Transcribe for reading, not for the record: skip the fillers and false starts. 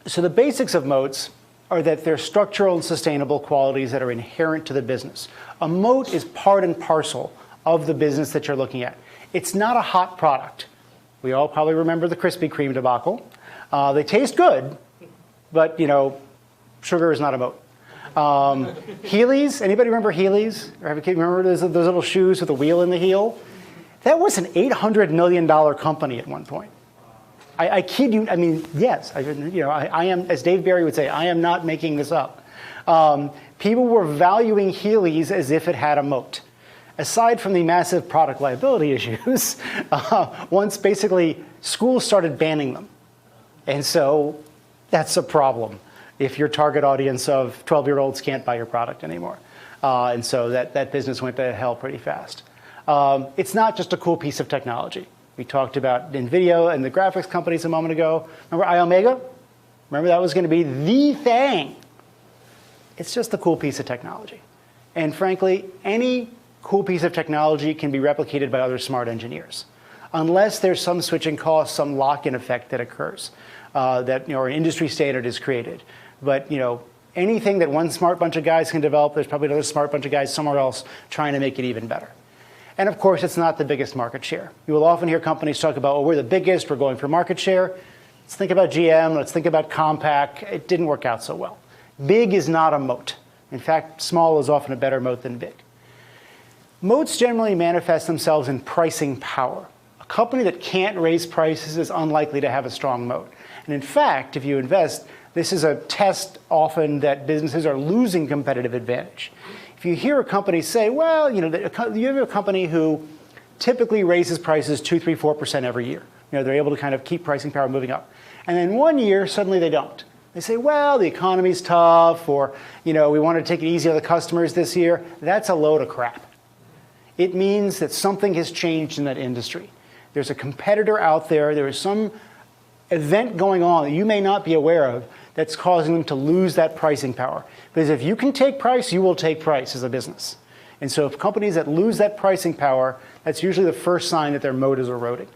So the basics of moats are that they're structural and sustainable qualities that are inherent to the business. A moat is part and parcel of the business that you're looking at. It's not a hot product. We all probably remember the Krispy Kreme debacle. They taste good, but sugar is not a moat. Heelys, anybody remember Heelys? Or remember those little shoes with a wheel in the heel? That was an $800 million company at one point. I kid you, I mean, yes, I am, as Dave Barry would say, I am not making this up. People were valuing Heelys as if it had a moat. Aside from the massive product liability issues, once basically schools started banning them. And so that's a problem if your target audience of 12-year-olds can't buy your product anymore. And so that business went to hell pretty fast. It's not just a cool piece of technology. We talked about NVIDIA and the graphics companies a moment ago. Remember iOmega? Remember that was going to be the thing. It's just a cool piece of technology. And frankly, any cool piece of technology can be replicated by other smart engineers, unless there's some switching cost, some lock-in effect that occurs, that or an industry standard is created. But anything that one smart bunch of guys can develop, there's probably another smart bunch of guys somewhere else trying to make it even better. And of course, it's not the biggest market share. You will often hear companies talk about, oh, we're the biggest, we're going for market share. Let's think about GM, let's think about Compaq. It didn't work out so well. Big is not a moat. In fact, small is often a better moat than big. Moats generally manifest themselves in pricing power. A company that can't raise prices is unlikely to have a strong moat. And in fact, if you invest, this is a test often that businesses are losing competitive advantage. If you hear a company say, well, you have a company who typically raises prices 2, 3, 4% every year. They're able to kind of keep pricing power moving up. And then one year, suddenly they don't. They say, well, the economy's tough, or we want to take it easy on the customers this year. That's a load of crap. It means that something has changed in that industry. There's a competitor out there. There is some event going on that you may not be aware of that's causing them to lose that pricing power. Because if you can take price, you will take price as a business. And so if companies that lose that pricing power, that's usually the first sign that their moat is eroding.